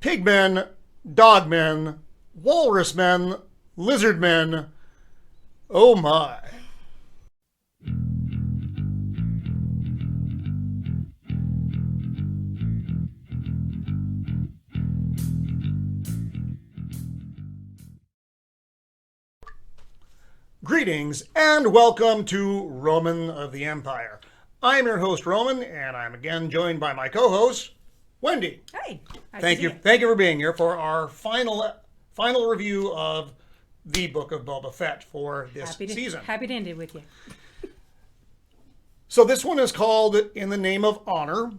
pigmen, dogmen, walrus men, lizard men. Oh my. Greetings and welcome to Roman of the Empire. I'm your host Roman, and I'm again joined by my co-host Wendy. Hey, Thank you for being here for our final review of the Book of Boba Fett for this season. Happy to end it with you. So this one is called In the Name of Honor.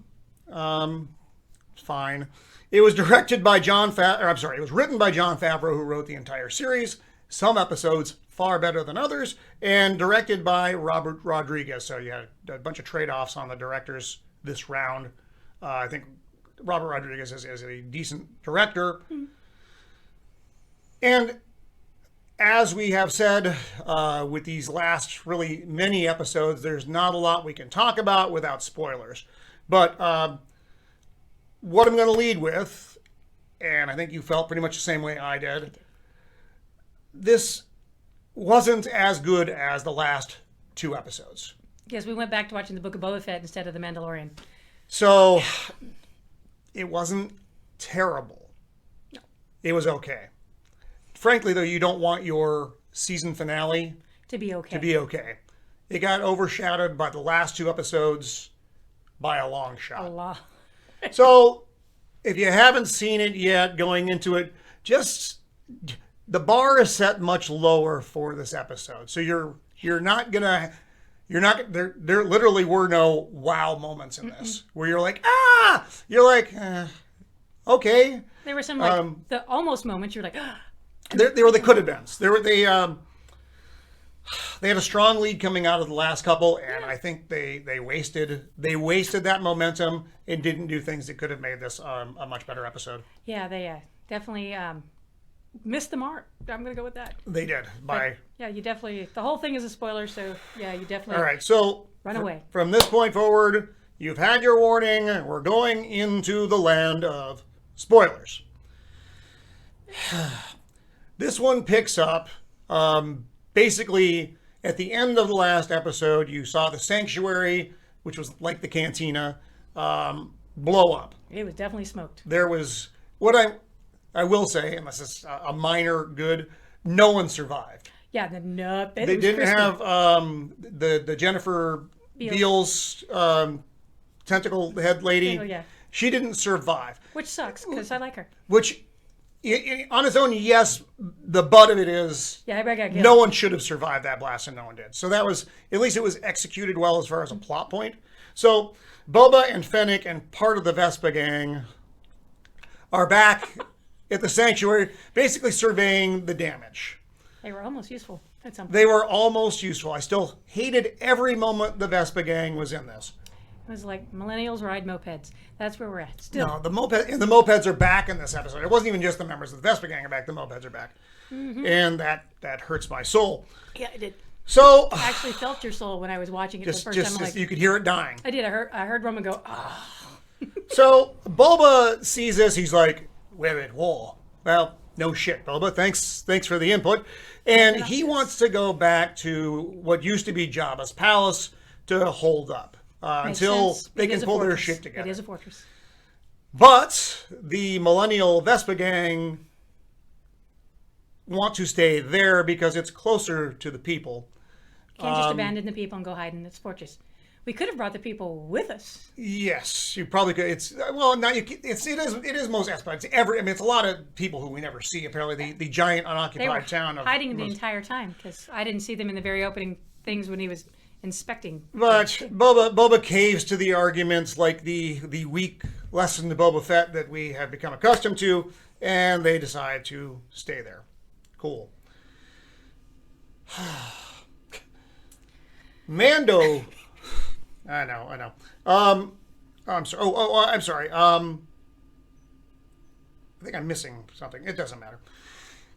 Fine. It was directed by it was written by Jon Favreau, who wrote the entire series. Some episodes far better than others, and directed by Robert Rodriguez. So you had a bunch of trade-offs on the directors this round. I think Robert Rodriguez is a decent director. And as we have said with these last really many episodes, there's not a lot we can talk about without spoilers. But what I'm going to lead with, and I think you felt pretty much the same way I did, this wasn't as good as the last two episodes. Yes, we went back to watching the Book of Boba Fett instead of The Mandalorian. So it wasn't terrible. No. It was okay. Frankly, though, you don't want your season finale to be okay. It got overshadowed by the last two episodes by a long shot. A lot. So if you haven't seen it yet, going into it, the bar is set much lower for this episode. So there literally were no wow moments in this where you're like, okay. There were some the almost moments you're like, they could have been. They had a strong lead coming out of the last couple, and I think they wasted that momentum and didn't do things that could have made this a much better episode. Yeah, they definitely missed the mark. I'm going to go with that. They did. You definitely, the whole thing is a spoiler, so yeah, you definitely. All right, so run away. From this point forward, you've had your warning. We're going into the land of spoilers. This one picks up basically at the end of the last episode. You saw the sanctuary, which was like the cantina, blow up. It was definitely smoked. There was what I will say, and this is a minor good, no one survived. Yeah, they didn't have the Jennifer Beals tentacle head lady. Oh, yeah. She didn't survive. Which sucks, because I like her. Which, on its own, yes, the butt of it is no one should have survived that blast, and no one did. So that was, at least it was executed well as far as a plot point. So Boba and Fennec and part of the Vespa gang are back at the sanctuary, basically surveying the damage. They were almost useful at some point. They were almost useful. I still hated every moment the Vespa gang was in this. It was like millennials ride mopeds. That's where we're at. Still. No, the mopeds are back in this episode. It wasn't even just the members of the Vespa gang are back. The mopeds are back. Mm-hmm. And that hurts my soul. Yeah, it did. So I actually felt your soul when I was watching it the first time. You could hear it dying. I did. I heard Roman go, ah. Oh. So Boba sees this. He's like, we're at war. Well, no shit, Boba. Thanks for the input. And he wants to go back to what used to be Jabba's palace to hold up until they can pull their shit together. It is a fortress. But the millennial Vespa gang want to stay there because it's closer to the people. Can't just abandon the people and go hide in this fortress. We could have brought the people with us. Yes, you probably could. It is most aspects. It's a lot of people who we never see. Apparently, the giant unoccupied town of hiding the entire time because I didn't see them in the very opening things when he was inspecting. But Boba caves to the arguments like the weak lesson to Boba Fett that we have become accustomed to, and they decide to stay there. Cool. Mando. I know. I'm sorry. I'm sorry. I think I'm missing something. It doesn't matter.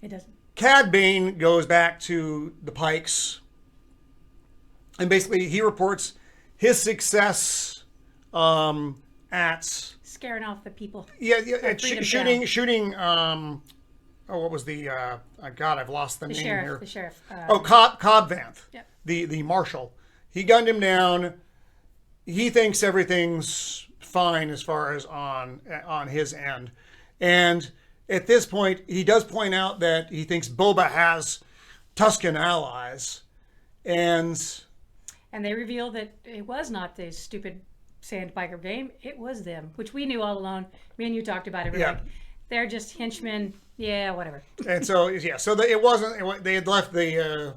It doesn't. Cad Bane goes back to the Pikes, and basically he reports his success at scaring off the people. Yeah, shooting. What was the? God, I've lost the name here. The sheriff. Cobb Vanth. Yep. The marshal. He gunned him down. He thinks everything's fine as far as on his end, and at this point, he does point out that he thinks Boba has Tusken allies, and they reveal that it was not the stupid Sandpiper game; it was them, which we knew all along. Me and you talked about it. We're like, they're just henchmen. Yeah, whatever. And so it wasn't. They had left the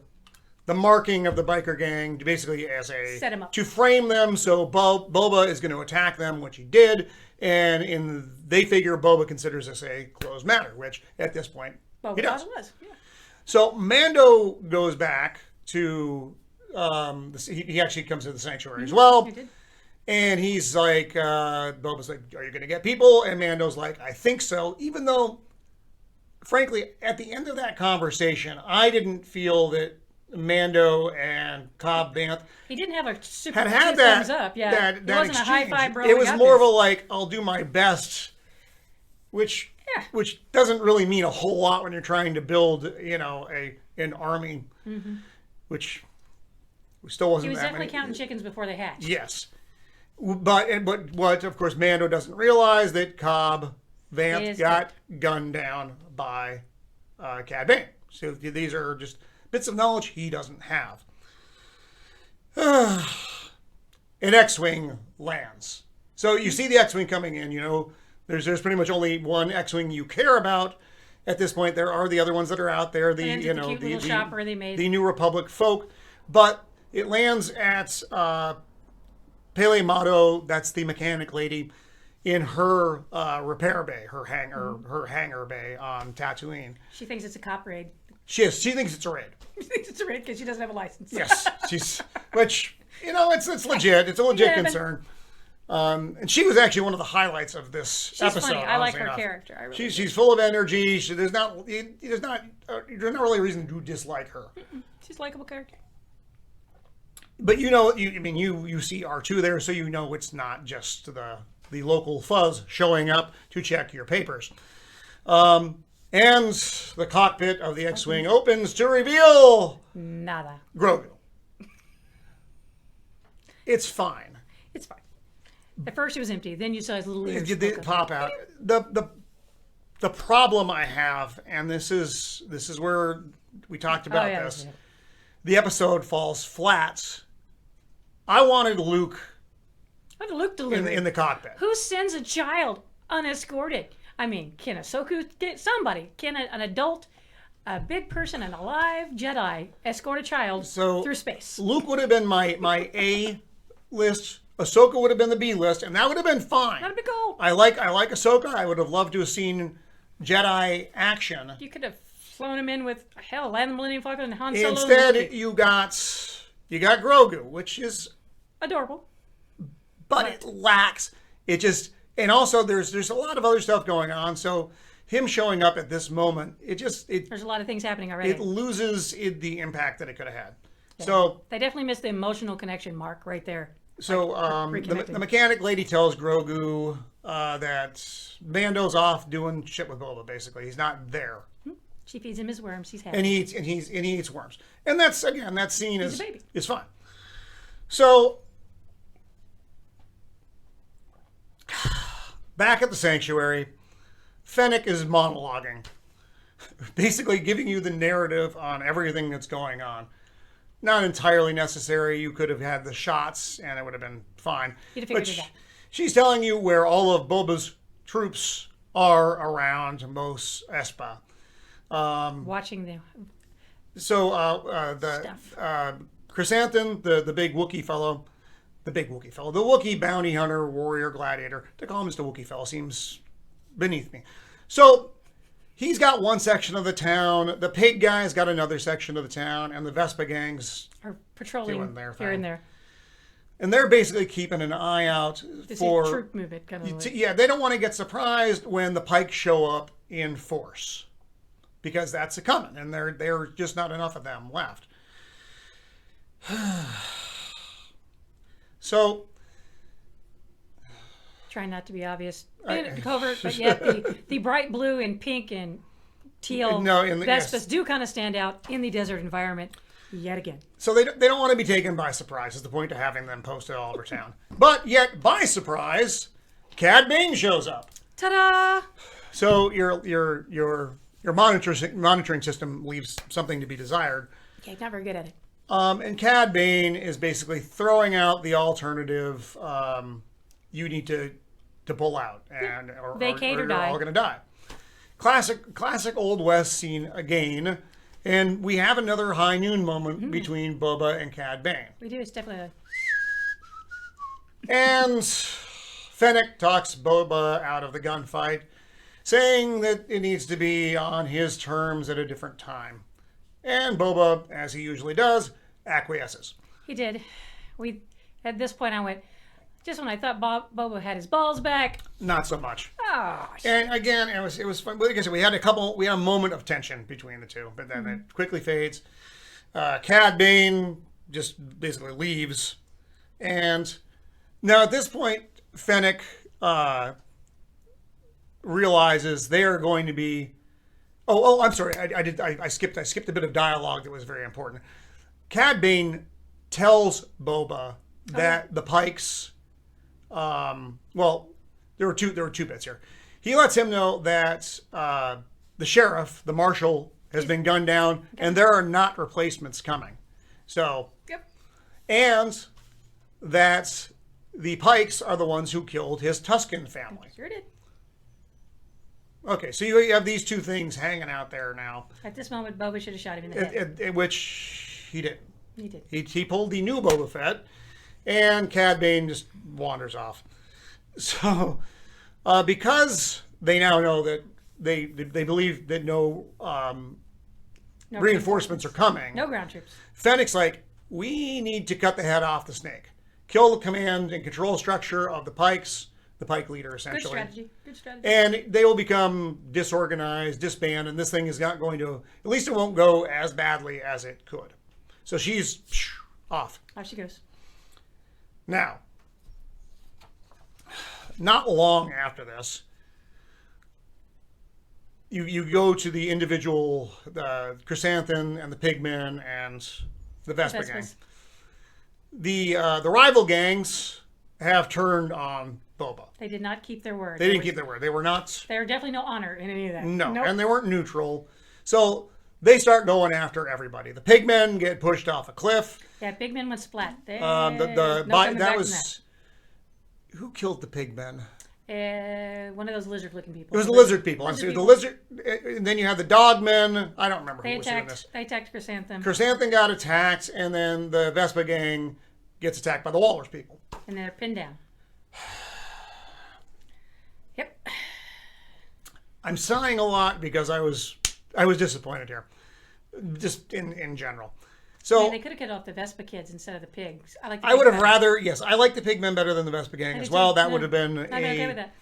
marking of the biker gang basically as set him up to frame them. So Boba is going to attack them, which he did, and they figure Boba considers this a closed matter, which at this point he does. It was. Yeah. So Mando goes back to he actually comes to the sanctuary as well. He did. And he's like, Boba's like, are you going to get people? And Mando's like, I think so. Even though, frankly, at the end of that conversation, I didn't feel that Mando and Cobb Vanth he didn't have a super had thumbs up. Yeah, that it wasn't exchange. a high five, bro. It was more of a like, I'll do my best, which doesn't really mean a whole lot when you're trying to build, an army, which still wasn't. He was that definitely many. counting chickens before they hatched. Yes. But what of course Mando doesn't realize that Cobb Vanth got gunned down by Cad Bane. So these are just bits of knowledge he doesn't have. An X-wing lands. So you see the X-wing coming in. There's pretty much only one X-wing you care about at this point. There are the other ones that are out there. The cute little shopper they made. The New Republic folk, but it lands at. Pele Motto, that's the mechanic lady, in her repair bay, her hangar bay on Tatooine. She thinks it's a cop raid. She thinks it's a raid. She thinks it's a raid because she doesn't have a license. Yes, which it's legit. It's a legit concern. And she was actually one of the highlights of this episode. She's funny. I like her character. I really she's full of energy. There's not really a reason to dislike her. She's a likable character. But you see R2 there, so it's not just the local fuzz showing up to check your papers. And the cockpit of the X-Wing opens to reveal nada. Grogu. It's fine. It's fine. At first it was empty. Then you saw his little ears pop out. The problem I have, and this is where we talked about this. Yeah. The episode falls flat. I wanted Luke in the cockpit. Who sends a child unescorted? I mean, can Ahsoka get somebody? Can an adult, a big person, an alive Jedi escort a child through space? Luke would have been my A list. Ahsoka would have been the B list, and that would have been fine. That'd be cool. I like Ahsoka. I would have loved to have seen Jedi action. You could have flown him in with Land of the Millennium Falcon and Han Solo. Instead, you got Grogu, which is adorable, but it lacks. It just, and also there's a lot of other stuff going on. So him showing up at this moment, there's a lot of things happening already. It loses the impact that it could have had. Yeah. So they definitely missed the emotional connection mark right there. So the mechanic lady tells Grogu that Mando's off doing shit with Boba. Basically, he's not there. She feeds him his worms. He's happy. And he eats worms. And that scene is fine. So back at the sanctuary, Fennec is monologuing, basically giving you the narrative on everything that's going on. Not entirely necessary. You could have had the shots and it would have been fine. You'd have figured it out. She's telling you where all of Boba's troops are around Mos Espa. Watching them. So the Chrysanthemum, the big Wookiee fellow, the Wookiee bounty hunter, warrior, gladiator, to call him just a Wookiee fellow seems beneath me. So he's got one section of the town, the pig guy's got another section of the town, and the Vespa gangs are patrolling doing their thing. Here and there. And they're basically keeping an eye out for troop movement. Yeah, they don't want to get surprised when the Pikes show up in force, because that's a coming, and there are just not enough of them left. So Trying not to be obvious. Covert, but yet the bright blue and pink and teal Vespas do kind of stand out in the desert environment yet again. So they don't want to be taken by surprise is the point of having them posted all over town. But yet, by surprise, Cad Bane shows up. Ta-da! So your monitoring system leaves something to be desired. Okay, not very good at it. And Cad Bane is basically throwing out the alternative. You need to pull out and Vacate or you're die. all going to die. Classic Old West scene again. And we have another high noon moment between Boba and Cad Bane. We do. It's definitely And Fennec talks Boba out of the gunfight, saying that it needs to be on his terms at a different time. And Boba, as he usually does, acquiesces. He did. At this point, I went, just when I thought Boba had his balls back. Not so much. Oh, and again, it was fun. Like I said, we had a moment of tension between the two, but then it quickly fades. Cad Bane just basically leaves, and now at this point, Fennec realizes they are going to be. Oh, I'm sorry. I skipped a bit of dialogue that was very important. Cad Bane tells Boba that the Pikes. Well, there were two bits here. He lets him know that the sheriff, the marshal, has been gunned down, and there are not replacements coming. So, and that the Pikes are the ones who killed his Tusken family. Sure did. Okay, so you have these two things hanging out there now. At this moment, Boba should have shot him in the head. Which he didn't. He did. He pulled the new Boba Fett, and Cad Bane just wanders off. So, because they now know that they believe that no reinforcements are coming. No ground troops. Fennec's like, we need to cut the head off the snake. Kill the command and control structure of the Pikes, the Pike leader, essentially. Good strategy. And they will become disorganized, disband, and this thing is not going to, at least it won't go as badly as it could. So she's off. Off she goes. Now, not long after this, you go to the individual Chrysanthemum and the Pigmen and the Vespa gang. The rival gangs have turned on Boba. They did not keep their word. They didn't keep their word. They were not. There were definitely no honor in any of that. No, nope. And they weren't neutral. So they start going after everybody. The Pigmen get pushed off a cliff. Yeah, Pigmen went splat. That was who killed the Pigmen? One of those lizard-looking people. It was the lizard people. The lizard, and then you have the dogmen. I don't remember who was doing this. They attacked Chrysanthemum. Chrysanthemum got attacked, and then the Vespa gang gets attacked by the Walrus people. And they're pinned down. Yep. I'm sighing a lot because I was disappointed here, just in general. So they could have cut off the Vespa kids instead of the pigs. I would have rather. Yes, I like the Pigmen better than the Vespa gang as well. That would have been. I'd be okay with that.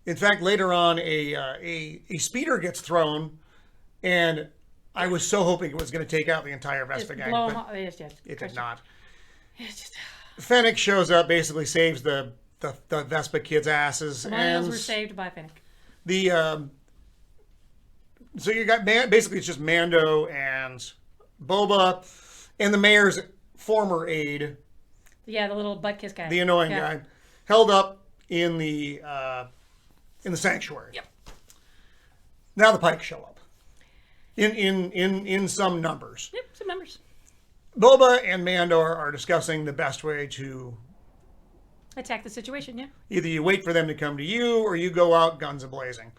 In fact, later on, a speeder gets thrown, and I was so hoping it was going to take out the entire Vespa gang. Blow them off. It did not. It's just. Fennec shows up, basically saves the Vespa kids' asses. The millennials were saved by Fennec. So you got basically it's just Mando and Boba and the mayor's former aide. Yeah, the little butt kiss guy. The annoying guy, held up in the sanctuary. Yep. Now the Pikes show up. In some numbers. Yep, some numbers. Boba and Mando are discussing the best way to attack the situation, yeah. Either you wait for them to come to you or you go out guns a-blazing.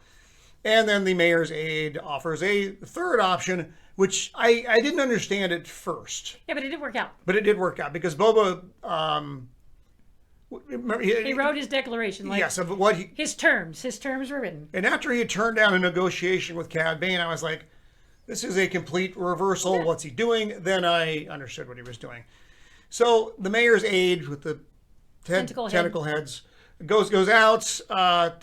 And then the mayor's aide offers a third option, which I didn't understand at first. Yeah, but it did work out. But it did work out because Boba... he wrote his declaration. Like, yes, of what he... His terms were written. And after he had turned down a negotiation with Cad Bane, I was like, this is a complete reversal. Yeah. What's he doing? Then I understood what he was doing. So the mayor's aide with the tentacle heads goes out,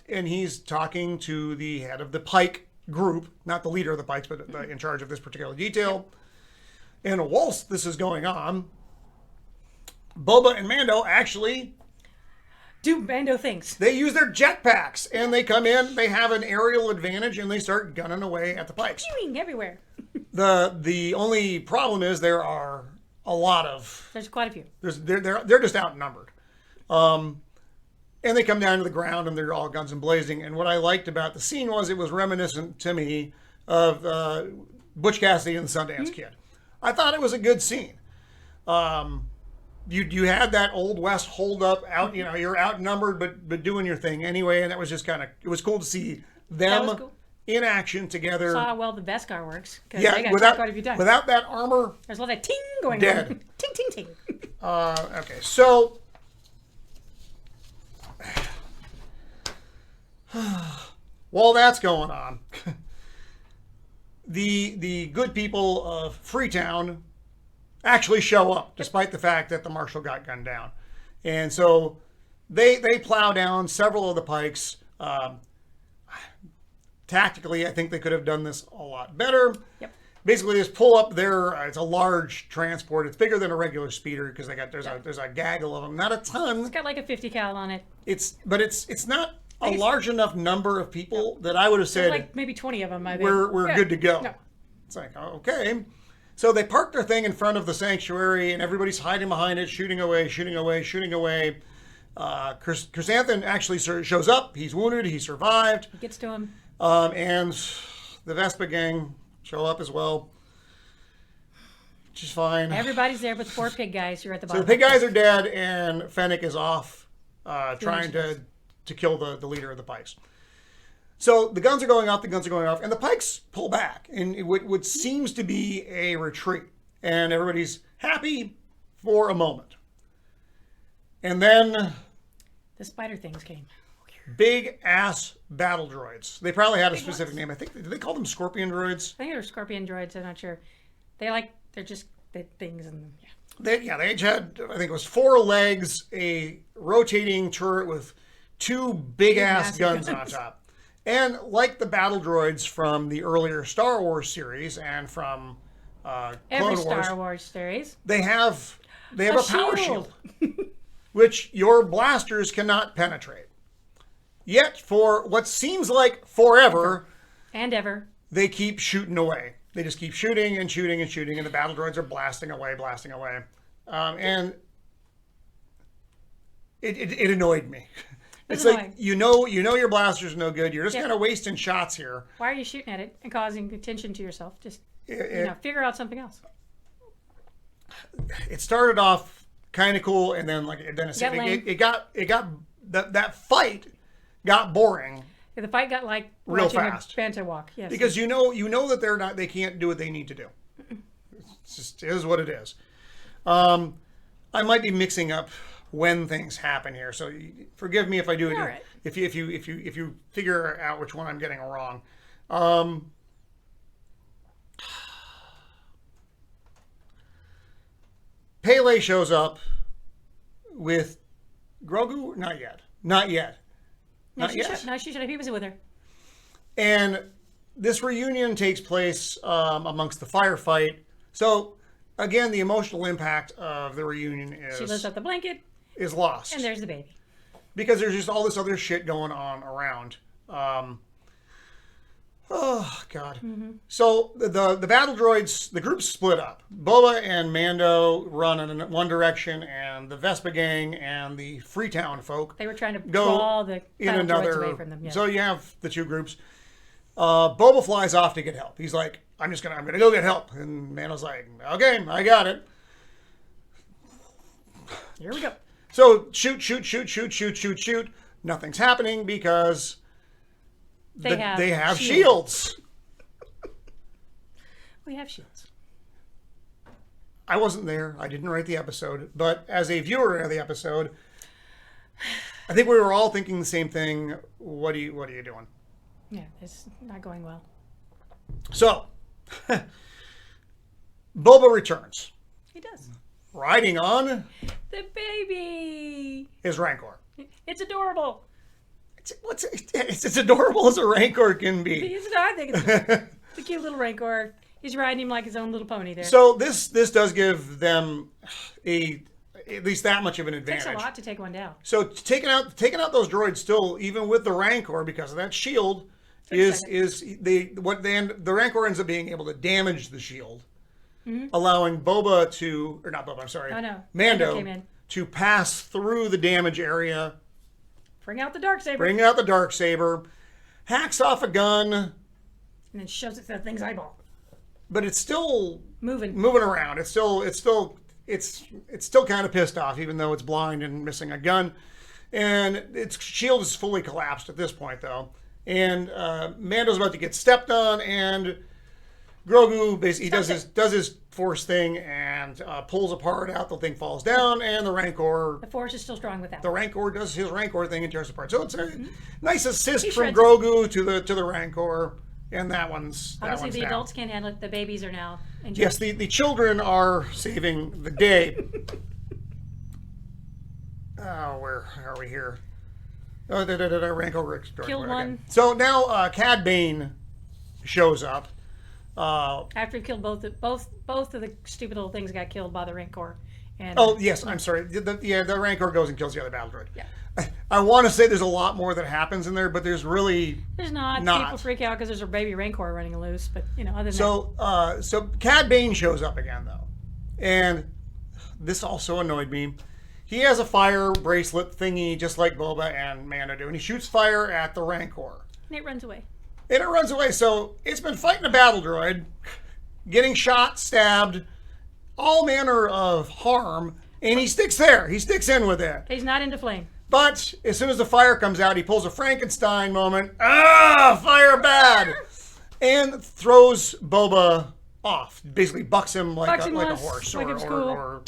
and he's talking to the head of the Pike group, not the leader of the Pikes, but in charge of this particular detail. And whilst this is going on, Boba and Mando actually do Mando things. They use their jetpacks, and they come in. They have an aerial advantage, and they start gunning away at the pikes. Pew everywhere. The only problem is there are a lot of. There's quite a few. They're just outnumbered, and they come down to the ground, and they're all guns and blazing. And what I liked about the scene was it was reminiscent to me of Butch Cassidy and the Sundance Kid. I thought it was a good scene. You had that old West hold up out, you're outnumbered, but doing your thing anyway. And that was just it was cool to see them in action together. Saw how well the Beskar works. Yeah, they got without quite a few times. that armor. There's a lot of ting going dead. on. Ting, ting, ting. Okay, so while that's going on, the good people of Freetown actually show up, despite the fact that the marshal got gunned down. And so they plow down several of the pikes. Tactically, I think they could have done this a lot better. Yep. Basically, just pull up their. It's a large transport. It's bigger than a regular speeder because there's a gaggle of them. Not a ton. It's got like a 50 cal on it. It's not a large enough number of people that I would have said like maybe 20 of them. I think. We're good to go. No. It's like, okay. So they park their thing in front of the sanctuary, and everybody's hiding behind it, shooting away. Chrysanthemum actually shows up. He's wounded. He survived. It gets to him. And the Vespa gang show up as well, which is fine. Everybody's there but the 4 pig guys who are at the bottom. So the pig guys are dead, and Fennec is off trying to kill the leader of the pikes. So the guns are going off, and the pikes pull back, and what seems to be a retreat. And everybody's happy for a moment. And then the spider things came. Big ass battle droids. They probably had a specific name. I think, did they call them scorpion droids? I think they're scorpion droids, I'm not sure. They're just things, and They each had, I think it was 4 legs, a rotating turret with 2 big ass guns on top. And like the battle droids from the earlier Star Wars series and from every Clone Wars, Star Wars series, they have a power shield. which your blasters cannot penetrate. Yet for what seems like forever and ever, they keep shooting away. They just keep shooting and shooting and shooting, and the battle droids are blasting away. And it annoyed me. It's like, you know your blaster's no good. You're just kind of wasting shots here. Why are you shooting at it and causing attention to yourself? Just figure out something else. It started off kind of cool, and then it got that fight got boring. Yeah, the fight got like real fast. A Banta walk. Yes. Because you know that they can't do what they need to do. It's just is what it is. I might be mixing up when things happen here, so forgive me if I do it. Right. If you figure out which one I'm getting wrong. Pele shows up with Grogu. Not yet. No, she should have. He was with her. And this reunion takes place amongst the firefight. So, again, the emotional impact of the reunion She lifts up the blanket. Is lost. And there's the baby. Because there's just all this other shit going on around. Oh, God. Mm-hmm. So, the battle droids, the group's split up. Boba and Mando run in one direction, and the Vespa gang and the Freetown folk they were trying to draw the battle droids away from them. Yeah. So you have the two groups. Boba flies off to get help. He's like, I'm gonna go get help. And Mando's like, okay, I got it. Here we go. So shoot. Nothing's happening because they have shields. We have shields. I wasn't there. I didn't write the episode. But as a viewer of the episode, I think we were all thinking the same thing. What are you doing? Yeah, it's not going well. So, Boba returns. He does. Riding on the baby. His Rancor. It's adorable. It's adorable as a Rancor can be. I think it's a cute little Rancor. He's riding him like his own little pony there. So this does give them a at least that much of an It advantage. takes a lot to take one down. So taking out those droids still, even with the Rancor, because of that shield, the Rancor ends up being able to damage the shield, allowing Boba to, or not Boba, I'm sorry, Mando came in. to pass through the damage area. Bring out the Darksaber. Bring out the Darksaber, hacks off a gun, and then shoves it through the thing's eyeball. but it's still moving around. It's still kind of pissed off, even though it's blind and missing a gun. And its shield is fully collapsed at this point, though. And Mando's about to get stepped on, and Grogu basically does his force thing and pulls a part out. The thing falls down, and the Rancor. The force is still strong with that. The Rancor does his Rancor thing and tears apart. So it's a nice assist from Grogu to the Rancor, and that one's obviously the down. adults can't handle it. The babies are now enjoying. Yes, the children are saving the day. Oh, where are we here? Oh, Rancor killed one. So now Cad Bane shows up. After he killed both of the stupid little things got killed by the Rancor. And, yes, I'm sorry. The Rancor goes and kills the other battle droid. Yeah. I want to say there's a lot more that happens in there, but there's not. People freak out because there's a baby Rancor running loose, but other than that. So Cad Bane shows up again though, and this also annoyed me. He has a fire bracelet thingy just like Boba and Mando do, and he shoots fire at the Rancor. And it runs away. So it's been fighting a battle droid, getting shot, stabbed, all manner of harm, and he sticks there. He sticks in with it. He's not into flame. But as soon as the fire comes out, he pulls a Frankenstein moment. Fire bad! And throws Boba off. Basically bucks him like a horse like or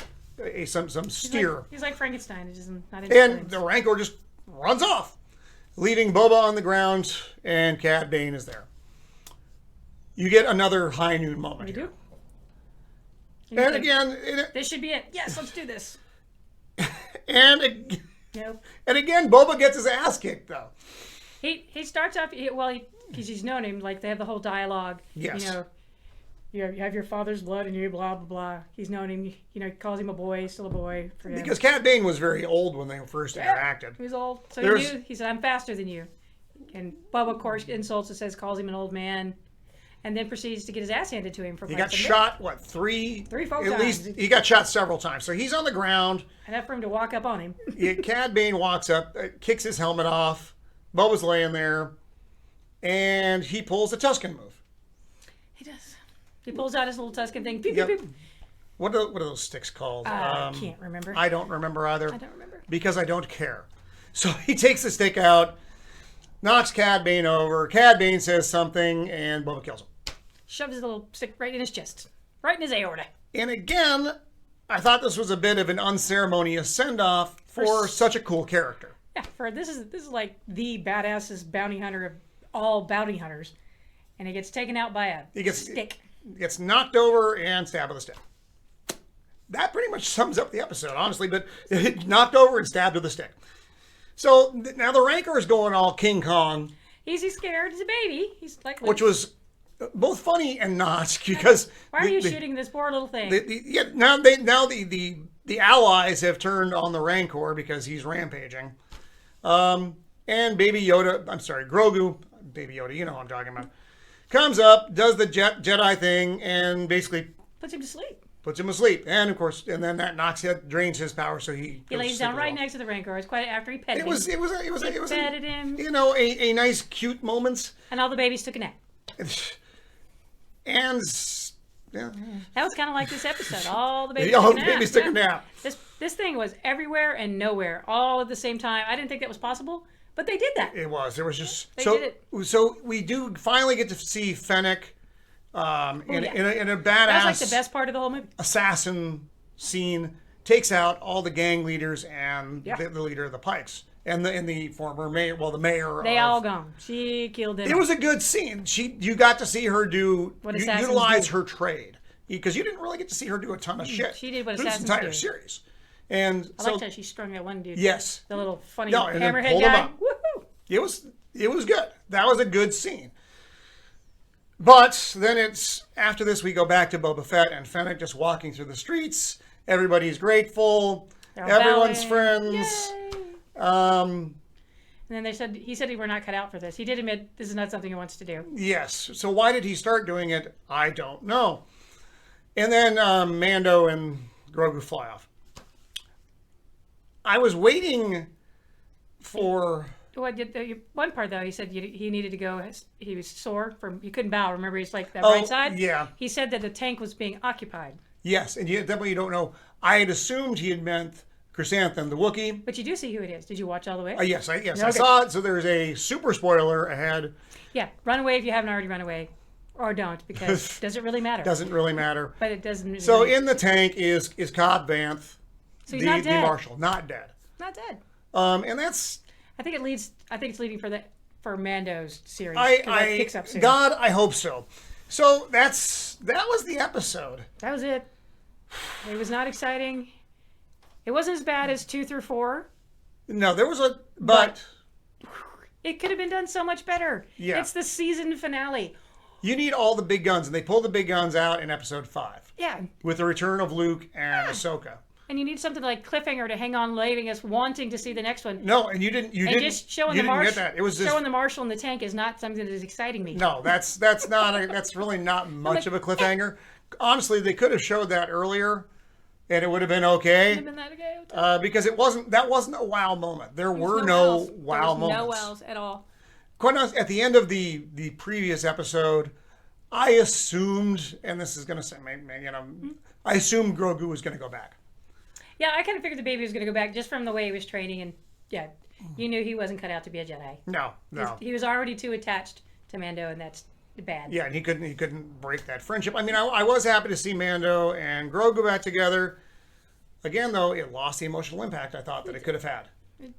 some steer. He's like Frankenstein. He's just not into And the Rancor just runs off, leaving Boba on the ground, and Cad Bane is there. You get another high noon moment. We do. And again... This should be it. Yes, let's do this. And again, Boba gets his ass kicked, though. He starts off, because he's known him, like they have the whole dialogue. Yes. You have your father's blood in you, blah, blah, blah. He's known him, calls him a boy, still a boy. For him. Because Cad Bane was very old when they first interacted. He was old. So he said, I'm faster than you. And Boba, of course, insults and calls him an old man. And then proceeds to get his ass handed to him. He got shot, three, 4 times. At least he got shot several times. So he's on the ground. Enough for him to walk up on him. Cad Bane walks up, kicks his helmet off. Boba's laying there. And he pulls a Tusken move. He does. He pulls out his little Tusken thing. Beep, yep. beep, beep. What are those sticks called? I can't remember. I don't remember either. I don't remember. Because I don't care. So he takes the stick out, knocks Cad Bane over. Cad Bane says something, and Boba kills him. Shoves his little stick right in his chest. Right in his aorta. And again, I thought this was a bit of an unceremonious send-off for such a cool character. Yeah, this is like the badassest bounty hunter of all bounty hunters. And he gets taken out by a stick. Gets knocked over and stabbed with a stick. That pretty much sums up the episode, honestly, but knocked over and stabbed with a stick. So now the Rancor is going all King Kong. He's scared. He's a baby. He's like... Which was both funny and not, because... Why are you shooting this poor little thing? Now the allies have turned on the Rancor because he's rampaging. And Baby Yoda... I'm sorry, Grogu... Baby Yoda, you know what I'm talking about. Comes up, does the Jedi thing, and basically... Puts him to sleep. And of course, and then that drains his power, so he lays down right next to the Rancor. It's quite after he petted him. It was petted him. A nice, cute moment. And all the babies took a nap. And that was kind of like this episode. All the babies took a nap. This thing was everywhere and nowhere, all at the same time. I didn't think that was possible, but they did that. It was. There was just did it. So we do finally get to see Fennec. In a badass, that was like the best part of the whole movie. Assassin scene, takes out all the gang leaders and the leader of the Pikes and the former mayor. Well, the mayor. They all gone. She killed them. It was a good scene. You got to see her utilize her trade, because you didn't really get to see her do a ton of shit. She did what assassins do. This entire series. And I liked how she strung that one dude. Yes. The little funny hammerhead guy. Woohoo! It was good. That was a good scene. But then after this we go back to Boba Fett and Fennec just walking through the streets. Everybody's grateful. They're all everyone's bowing. friends. Yay. And then he said he were not cut out for this. He did admit this is not something he wants to do. Yes. So why did he start doing it? I don't know. And then Mando and Grogu fly off. I was waiting for... One part, though, he said he needed to go. He was sore he couldn't bow. Remember, he's like that Oh, right side? yeah. He said that the tank was being occupied. Yes, and definitely you don't know. I had assumed he had meant Chrysanthemum, the Wookiee. But you do see who it is. Did you watch all the way? Yes, I Okay. saw it. So there's a super spoiler ahead. Yeah, run away if you haven't already run away. Or don't, because does it really matter? Doesn't really matter. But it doesn't. So really... in the tank is Cobb Vanth, so he's not dead. the Marshal, not dead. Not dead. And that's... I think it's leading for Mando's series. It picks up soon. God, I hope so. So that was the episode. That was it. It was not exciting. It wasn't as bad as 2 through 4. No, there was but it could have been done so much better. Yeah. It's the season finale. You need all the big guns, and they pulled the big guns out in episode 5. Yeah. With the return of Luke and Ahsoka. And you need something like cliffhanger to hang on, leaving us wanting to see the next one. No, and you didn't. Just showing the Marshal. Get that. It was just showing the Marshal in the tank is not something that is exciting me. No, that's really not much of a cliffhanger. Honestly, they could have showed that earlier, and it would have been okay. Would have been that okay? Because that wasn't a wow moment. There were no wow moments. No wows at all. Quite honestly, at the end of the previous episode, I assumed, and this is going to say, I assumed Grogu was going to go back. Yeah, I kind of figured the baby was going to go back just from the way he was training, and yeah, you knew he wasn't cut out to be a Jedi. No. He was already too attached to Mando, and that's bad. Yeah, and he couldn't break that friendship. I mean, I was happy to see Mando and Grogu back together. Again, though, it lost the emotional impact I thought that it could have had.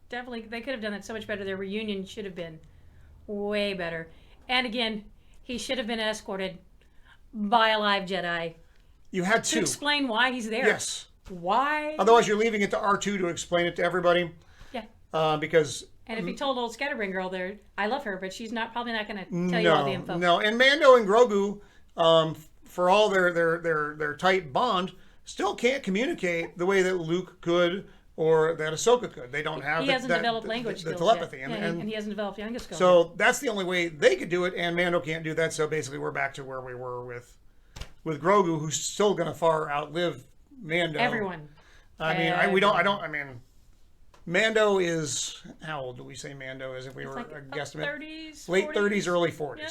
They could have done it so much better. Their reunion should have been way better. And again, he should have been escorted by a live Jedi. You had to explain why he's there. Yes. Why? Otherwise, you're leaving it to R2 to explain it to everybody. Yeah. Because. And if you told old Scatterbrain girl there, I love her, but she's probably not going to tell you all the info. No, and Mando and Grogu, for all their tight bond, still can't communicate the way that Luke could or that Ahsoka could. They don't have. He hasn't developed language skills the telepathy, yet. And he hasn't developed language skills. So that's the only way they could do it, and Mando can't do that. So basically, we're back to where we were with Grogu, who's still going to far outlive Mando. Everyone. Mando is, how old do we say Mando is if we were a guesstimate? 30s, late 40s? 30s, early 40s. Yep.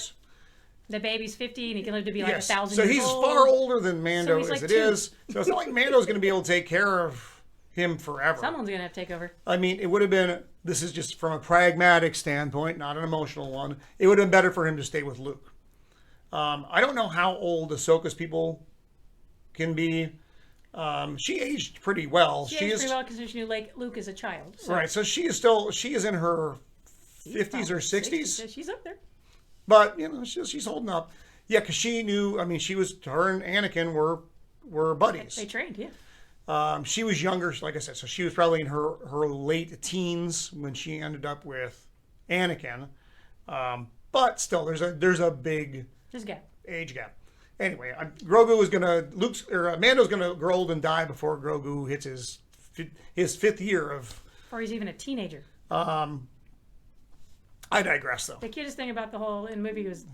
The baby's 50 and he can live to be like 1,000 so years he's old. far older than Mando he's as like it 2. is. So it's not like Mando's going to be able to take care of him forever. Someone's going to have to take over. I mean, it would have been, this is just from a pragmatic standpoint, not an emotional one. It would have been better for him to stay with Luke. I don't know how old Ahsoka's people can be. She aged pretty well. She aged pretty well because she knew Luke as a child. So. Right, so she is in her 50s or 60s. She's up there. But, she's holding up. Yeah, because she knew, her and Anakin were buddies. They trained, yeah. She was younger, like I said, so she was probably in her late teens when she ended up with Anakin. But still, there's a big age gap. Anyway, Mando's gonna grow old and die before Grogu hits his 5th year of. Or he's even a teenager. I digress, though. The cutest thing about the whole in the movie was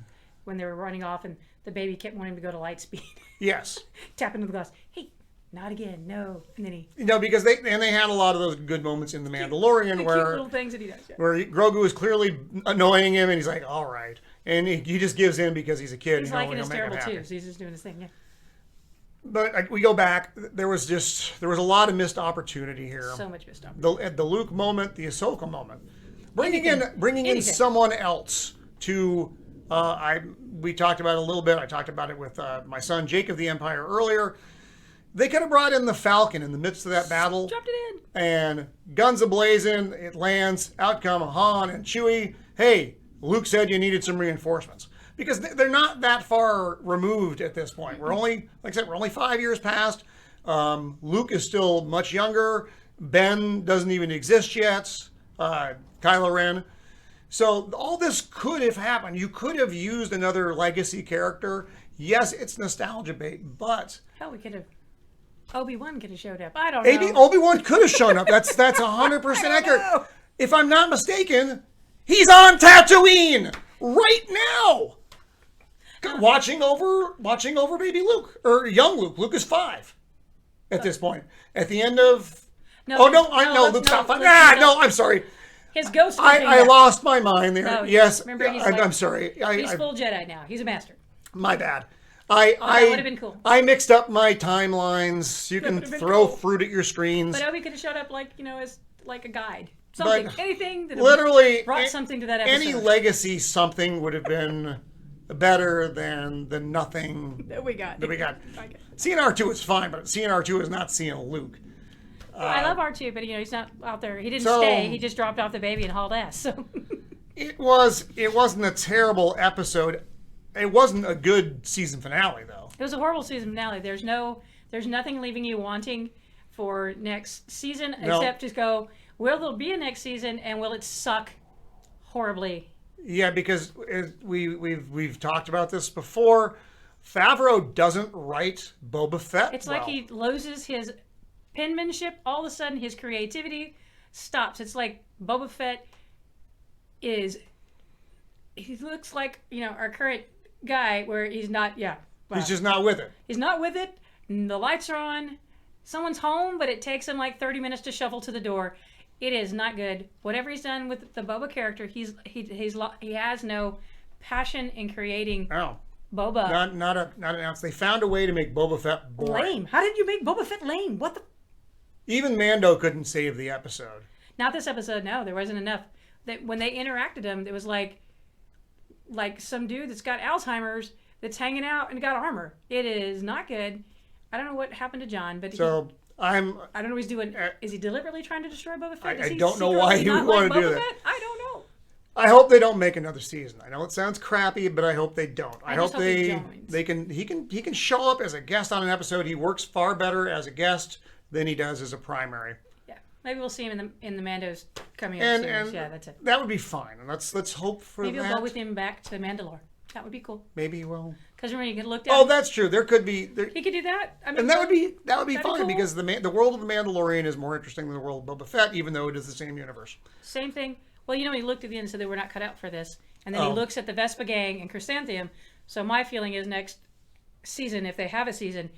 when they were running off and the baby kept wanting to go to light speed. Yes. Tapping into the glass. Hey, not again, no. And then he. Because they had a lot of those good moments in The Mandalorian where cute little things that he does. Yeah. Where Grogu is clearly annoying him, and he's like, "All right," and he just gives in because he's a kid. He's liking his terrible too, so he's just doing his thing. Yeah. But we go back. There was a lot of missed opportunity here. So much missed opportunity. The Luke moment, the Ahsoka moment, bringing in someone else to. We talked about it a little bit. I talked about it with my son Jake of the Empire earlier. They could have brought in the Falcon in the midst of that battle. Dropped it in. And guns a-blazing, it lands, out come Han and Chewie. Hey, Luke said you needed some reinforcements. Because they're not that far removed at this point. We're only 5 years past. Luke is still much younger. Ben doesn't even exist yet. Kylo Ren. So all this could have happened. You could have used another legacy character. Yes, it's nostalgia bait, but... Hell, we could have Obi-Wan could have showed up. I don't Maybe know. Obi-Wan could have shown up. That's 100% accurate. know. If I'm not mistaken, he's on Tatooine right now, watching over baby Luke or young Luke. Luke is 5 at this point. At the end of Luke's not 5. No, I'm sorry. His ghost. I lost my mind there. No, yes, remember, I'm sorry. He's full Jedi now. He's a master. My bad. That would have been cool. I mixed up my timelines. You can throw fruit at your screens. But Obi could have showed up as like a guide. Something, anything that literally brought something to that episode. Any legacy something would have been better than the nothing that we got. Okay. Seeing R2 is fine, but seeing R2 is not seeing Luke. I love R2, but he's not out there. He didn't stay. He just dropped off the baby and hauled ass. So it wasn't a terrible episode. It wasn't a good season finale though. It was a horrible season finale. There's nothing leaving you wanting for next season except just go, will there be a next season and will it suck horribly? Yeah, because we've talked about this before. Favreau doesn't write Boba Fett. It's like he loses his penmanship. All of a sudden, his creativity stops. It's like Boba Fett he looks like our current guy, where he's not. Yeah, well, he's just not with it. He's not with it. The lights are on. Someone's home, but it takes him like 30 minutes to shuffle to the door. It is not good. Whatever he's done with the Boba character, he has no passion in creating Boba. Not an ounce. They found a way to make Boba Fett boring. Lame. How did you make Boba Fett lame? What the? Even Mando couldn't save the episode. Not this episode. No, there wasn't enough. That when they interacted him, it was like some dude that's got Alzheimer's that's hanging out and got armor. It is not good. I don't know what happened to John, but I don't know what he's doing. Is he deliberately trying to destroy Boba Fett? I don't know why he would want to do that. Fett? I don't know. I hope they don't make another season. I know it sounds crappy, but I hope they don't. I hope he can show up as a guest on an episode. He works far better as a guest than he does as a primary. Yeah, maybe we'll see him in the Mandos coming up series. Yeah, that's it. That would be fine. And let's hope for that. Maybe we'll go with him back to Mandalore. That would be cool. Maybe he will. Because when you can look down. Oh, that's true. There could be. He could do that. I mean, and that would be fine cool. because the world of the Mandalorian is more interesting than the world of Boba Fett, even though it is the same universe. Same thing. Well, he looked at the end and said they were not cut out for this, and then he looks at the Vespa gang and Chrysanthemum. So my feeling is next season, if they have a season,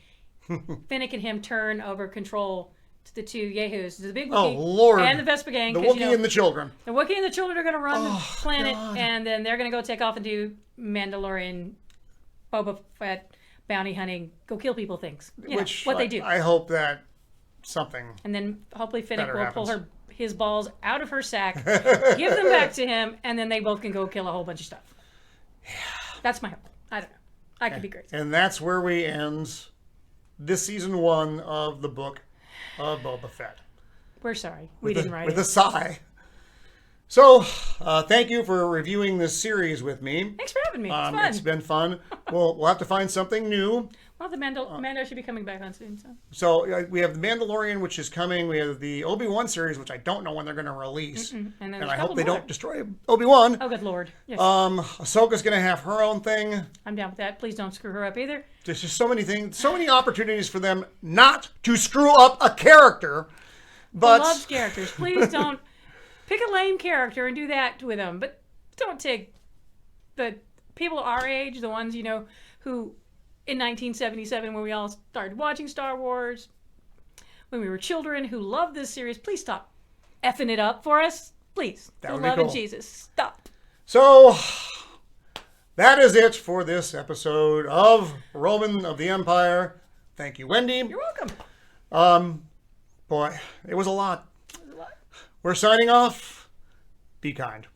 Finnick and him turn over control to the two yahoos, the big Wookiee and the Vespa gang. The Wookiee and the children. The Wookiee and the children are going to run the planet, and then they're going to go take off and do Mandalorian, Boba Fett, bounty hunting, go kill people things. What they do. I hope that something. And then hopefully Finnick will pull his balls out of her sack, give them back to him, and then they both can go kill a whole bunch of stuff. Yeah. That's my hope. I don't know. I could be great. And that's where we end this season 1 of the Book of Boba Fett. We're sorry. We didn't write it. With a sigh. So, thank you for reviewing this series with me. Thanks for having me. It's fun. It's been fun. We'll have to find something new. Well, the Mando should be coming back on soon. So we have the Mandalorian, which is coming. We have the Obi-Wan series, which I don't know when they're going to release. And I hope they don't destroy Obi-Wan. Oh, good Lord. Yes. Ahsoka's going to have her own thing. I'm down with that. Please don't screw her up either. There's just so many things, so many opportunities for them not to screw up a character. But I love characters. Please don't pick a lame character and do that with them. But don't take the people our age, the ones, who in 1977 when we all started watching Star Wars, when we were children who loved this series, please stop effing it up for us. Please. For the love of Jesus. Stop. So that is it for this episode of Roman of the Empire. Thank you, Wendy. You're welcome. Boy, it was a lot. We're signing off. Be kind.